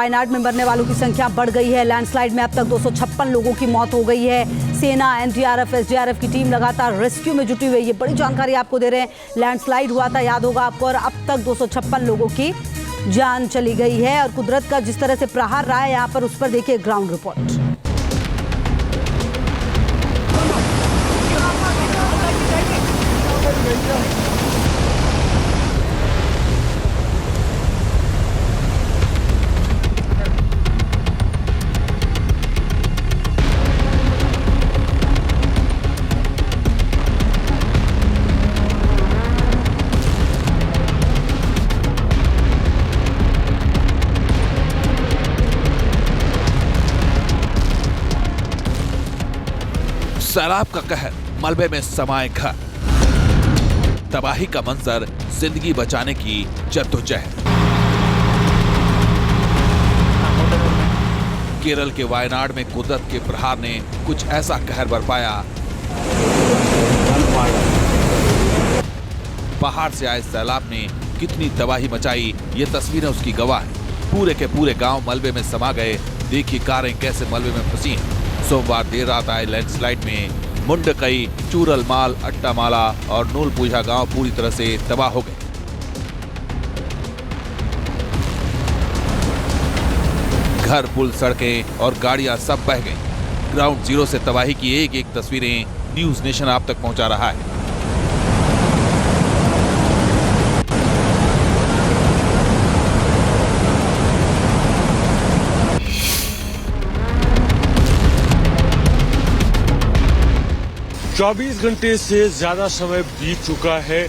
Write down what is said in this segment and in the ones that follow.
वायनाड में मरने वालों की संख्या बढ़ गई है। लैंडस्लाइड में अब तक 256 लोगों की मौत हो गई है। सेना, एनडीआरएफ, एसडीआरएफ की टीम लगातार रेस्क्यू में जुटी हुई है। ये बड़ी जानकारी आपको दे रहे हैं। लैंडस्लाइड हुआ था, याद होगा आपको, और अब तक 256 लोगों की जान चली गई है। और कुदरत का जिस तरह से प्रहार रहा है यहाँ पर, उस पर देखिए ग्राउंड रिपोर्ट। सैलाब का कहर, मलबे में समाये घर, तबाही का मंजर, जिंदगी बचाने की जद्दोजहद। केरल के वायनाड में कुदरत के प्रहार ने कुछ ऐसा कहर बरपाया। पहाड़ से आए सैलाब ने कितनी तबाही मचाई, ये तस्वीरें उसकी गवाह हैं। पूरे के पूरे गांव मलबे में समा गए। देखिए कारें कैसे मलबे में फंसी हैं। सोमवार देर रात आए लैंडस्लाइड में मुंडकई, चूरलमाल, अट्टामाला और नूलपुझा गांव पूरी तरह से तबाह हो गए। घर, पुल, सड़कें और गाड़ियां सब बह गईं। ग्राउंड जीरो से तबाही की एक एक तस्वीरें न्यूज नेशन आप तक पहुंचा रहा है। 24 घंटे से ज्यादा समय बीत चुका है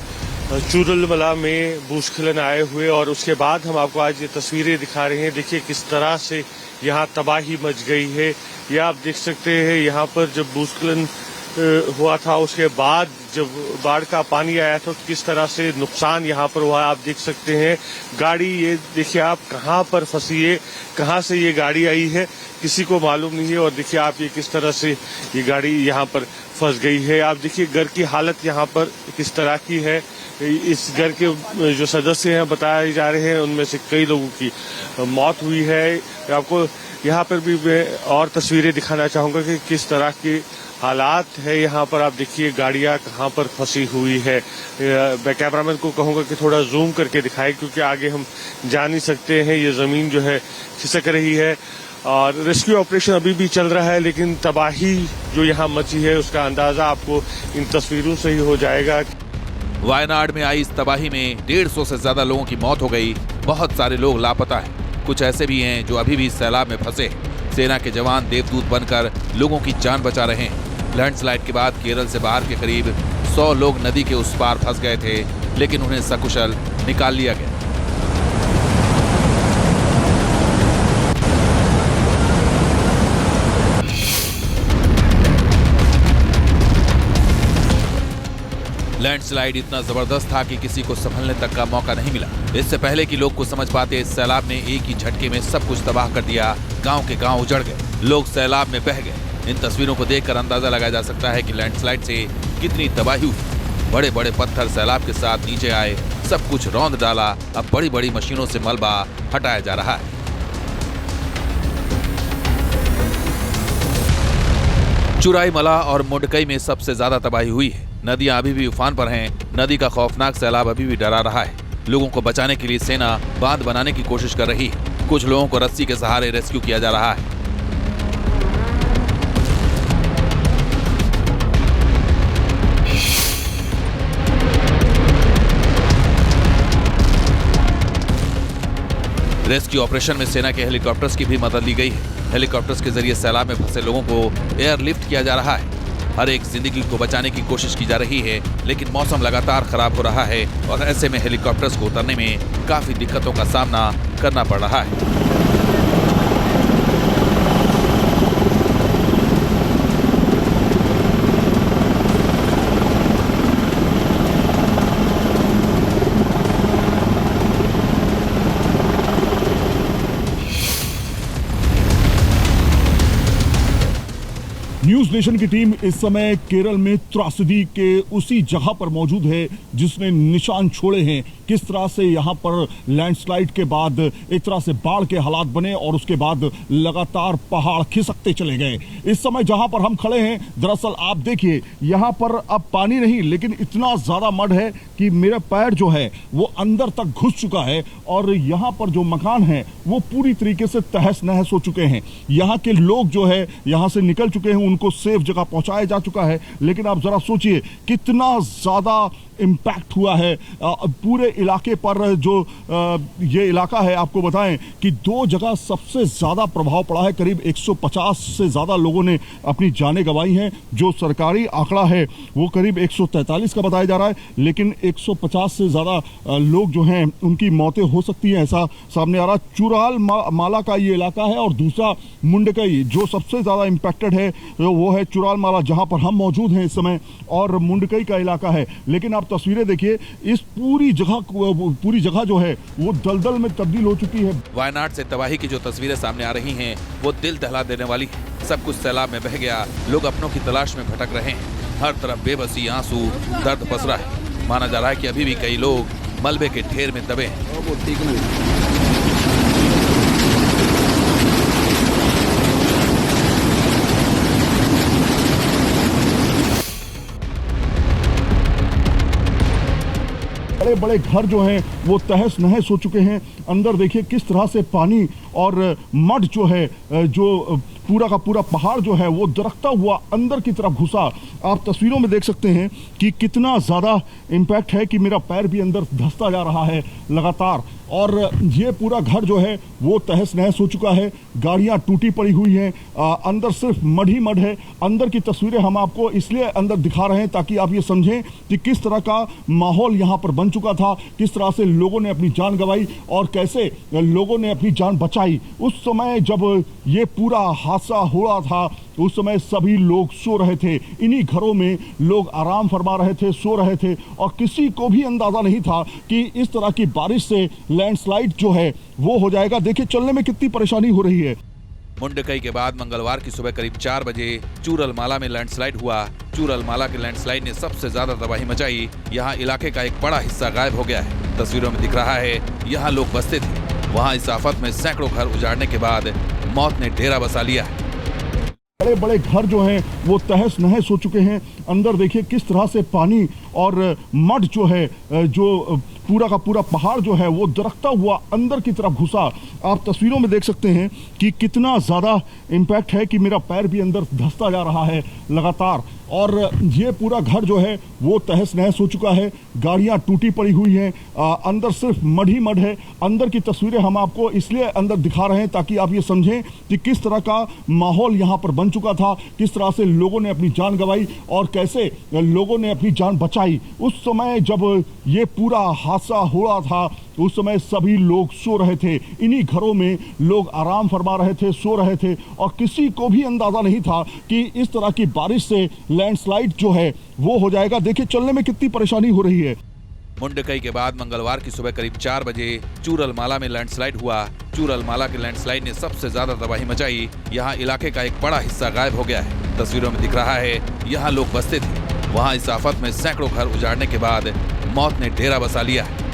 चूरलमला में भूस्खलन आए हुए, और उसके बाद हम आपको आज ये तस्वीरें दिखा रहे हैं। देखिए किस तरह से यहाँ तबाही मच गई है। यह आप देख सकते हैं, यहाँ पर जब भूस्खलन हुआ था उसके बाद जब बाढ़ का पानी आया था, किस तरह से नुकसान यहाँ पर हुआ आप देख सकते हैं। गाड़ी ये देखिए आप कहाँ पर फंसी है, कहाँ से ये गाड़ी आई है किसी को मालूम नहीं है। और देखिए आप ये किस तरह से ये गाड़ी यहाँ पर फंस गई है। आप देखिए घर की हालत यहाँ पर किस तरह की है। इस घर के जो सदस्य हैं बताए जा रहे हैं, उनमें से कई लोगों की मौत हुई है। आपको यहाँ पर भी मैं और तस्वीरें दिखाना चाहूंगा कि किस तरह की हालात है यहाँ पर। आप देखिए गाड़ियाँ कहाँ पर फंसी हुई है। मैं कैमरामैन को कहूँगा कि थोड़ा जूम करके दिखाए, क्योंकि आगे हम जा नहीं सकते हैं। ये जमीन जो है खिसक रही है और रेस्क्यू ऑपरेशन अभी भी चल रहा है, लेकिन तबाही जो यहाँ मची है उसका अंदाजा आपको इन तस्वीरों से ही हो जाएगा। वायनाड में आई इस तबाही में 150 से ज्यादा लोगों की मौत हो गई। बहुत सारे लोग लापता हैं। कुछ ऐसे भी हैं जो अभी भी सैलाब में फंसे। सेना के जवान देवदूत बनकर लोगों की जान बचा रहे हैं। लैंडस्लाइड के बाद केरल से बाहर के करीब 100 लोग नदी के उस पार फंस गए थे, लेकिन उन्हें सकुशल निकाल लिया गया। लैंडस्लाइड इतना जबरदस्त था कि किसी को संभलने तक का मौका नहीं मिला। इससे पहले कि लोग कुछ समझ पाते, इस सैलाब ने एक ही झटके में सब कुछ तबाह कर दिया। गांव के गांव उजड़ गए, लोग सैलाब में बह गए। इन तस्वीरों को देखकर अंदाजा लगाया जा सकता है कि लैंडस्लाइड से कितनी तबाही हुई। बड़े बड़े पत्थर सैलाब के साथ नीचे आए, सब कुछ रौंद डाला। अब बड़ी बड़ी मशीनों से मलबा हटाया जा रहा है। चुराईमला और मुंडकई में सबसे ज्यादा तबाही हुई है। नदियां अभी भी उफान पर हैं। नदी का खौफनाक सैलाब अभी भी डरा रहा है। लोगों को बचाने के लिए सेना बांध बनाने की कोशिश कर रही है। कुछ लोगों को रस्सी के सहारे रेस्क्यू किया जा रहा है। रेस्क्यू ऑपरेशन में सेना के हेलीकॉप्टर्स की भी मदद ली गई है। हेलीकॉप्टर्स के जरिए सैलाब में फंसे लोगों को एयरलिफ्ट किया जा रहा है। हर एक जिंदगी को बचाने की कोशिश की जा रही है, लेकिन मौसम लगातार खराब हो रहा है और ऐसे में हेलीकॉप्टर्स को उतरने में काफी दिक्कतों का सामना करना पड़ रहा है। न्यूज नेशन की टीम इस समय केरल में त्रासदी के उसी जगह पर मौजूद है जिसने निशान छोड़े हैं। किस तरह से यहां पर लैंडस्लाइड के बाद एक तरह से बाढ़ के हालात बने और उसके बाद लगातार पहाड़ खिसकते चले गए। इस समय जहां पर हम खड़े हैं, दरअसल आप देखिए यहां पर अब पानी नहीं, लेकिन इतना ज्यादा मड है कि मेरा पैर जो है वो अंदर तक घुस चुका है और यहां पर जो मकान है वो पूरी तरीके से तहस नहस हो चुके हैं। यहां के लोग जो है यहां से निकल चुके हैं, उनको सेफ जगह पहुंचाया जा चुका है। लेकिन आप जरा सोचिए कितना ज्यादा इम्पैक्ट हुआ है पूरे इलाके पर। जो ये इलाका है, आपको बताएं कि दो जगह सबसे ज्यादा प्रभाव पड़ा है। करीब 150 से ज्यादा लोगों ने अपनी जानें गंवाई हैं। जो सरकारी आंकड़ा है वो करीब 143 का बताया जा रहा है, लेकिन 150 से ज्यादा लोग जो हैं उनकी मौतें हो सकती हैं, ऐसा सामने आ रहा है। चुराल माला का ये इलाका है और दूसरा मुंडकई जो सबसे ज्यादा इम्पैक्टेड है वो है चुराल माला, जहां पर हम मौजूद हैं इस समय, और मुंडकई का इलाका है। लेकिन आप तस्वीरें देखिए, इस पूरी जगह जो है वो दलदल में तब्दील हो चुकी है। वायनाड से तबाही की जो तस्वीरें सामने आ रही हैं वो दिल दहला देने वाली है। सब कुछ सैलाब में बह गया, लोग अपनों की तलाश में भटक रहे हैं। हर तरफ बेबसी, आंसू, दर्द पसरा है। माना जा रहा है कि अभी भी कई लोग मलबे के ढेर में दबे हैं। बड़े बड़े घर जो हैं वो तहस नहस हो चुके हैं। अंदर देखिए किस तरह से पानी और मड जो है, जो पूरा का पूरा पहाड़ जो है वो दरकता हुआ अंदर की तरफ घुसा। आप तस्वीरों में देख सकते हैं कि कितना ज़्यादा इम्पैक्ट है कि मेरा पैर भी अंदर धंसता जा रहा है लगातार। और ये पूरा घर जो है वो तहस नहस हो चुका है। गाड़ियां टूटी पड़ी हुई हैं, अंदर सिर्फ मड ही मड है। अंदर की तस्वीरें हम आपको इसलिए अंदर दिखा रहे हैं ताकि आप ये समझें कि किस तरह का माहौल यहाँ पर बन चुका था, किस तरह से लोगों ने अपनी जान गंवाई और कैसे लोगों ने अपनी जान बचाई। उस समय जब ये पूरा हादसा हो रहा था उस समय सभी लोग सो रहे थे। इन्हीं घरों में लोग आराम फरमा रहे थे, सो रहे थे, और किसी को भी अंदाजा नहीं था कि इस तरह की बारिश से लैंडस्लाइड जो है वो हो जाएगा। देखिए चलने में कितनी परेशानी हो रही है। मुंडकई के बाद मंगलवार की सुबह करीब 4 बजे चूरल माला में लैंडस्लाइड हुआ। चूरल माला के लैंडस्लाइड ने सबसे ज्यादा तबाही मचाई। यहाँ इलाके का एक बड़ा हिस्सा गायब हो गया है। तस्वीरों में दिख रहा है यहाँ लोग बसते थे, वहाँ इस आफत में सैकड़ों घर उजाड़ने के बाद मौत ने डेरा बसा लिया है। बड़े बड़े घर जो हैं वो तहस नहस हो चुके हैं। अंदर देखिए किस तरह से पानी और मड जो है, जो पूरा का पूरा पहाड़ जो है वो दरकता हुआ अंदर की तरफ घुसा। आप तस्वीरों में देख सकते हैं कि कितना ज़्यादा इम्पैक्ट है कि मेरा पैर भी अंदर धंसता जा रहा है लगातार। और ये पूरा घर जो है वो तहस नहस हो चुका है। गाड़ियां टूटी पड़ी हुई हैं, अंदर सिर्फ मड ही मड है। अंदर की तस्वीरें हम आपको इसलिए अंदर दिखा रहे हैं ताकि आप ये समझें कि किस तरह का माहौल यहाँ पर बन चुका था, किस तरह से लोगों ने अपनी जान गंवाई और कैसे लोगों ने अपनी जान बचाई। उस समय जब ये पूरा हादसा हो रहा था उस समय सभी लोग सो रहे थे। इन्हीं घरों में लोग आराम फरमा रहे थे, सो रहे थे, और किसी को भी अंदाजा नहीं था कि इस तरह की बारिश से लैंडस्लाइड जो है वो हो जाएगा। देखिए चलने में कितनी परेशानी हो रही है। मुंडकई के बाद मंगलवार की सुबह करीब 4 बजे चूरल माला में लैंडस्लाइड हुआ। चूरल माला के लैंडस्लाइड ने सबसे ज्यादा तबाही मचाई। यहाँ इलाके का एक बड़ा हिस्सा गायब हो गया है। तस्वीरों में दिख रहा है यहाँ लोग बसते थे, वहाँ इस आफत में सैकड़ों घर उजाड़ने के बाद मौत ने डेरा बसा लिया है।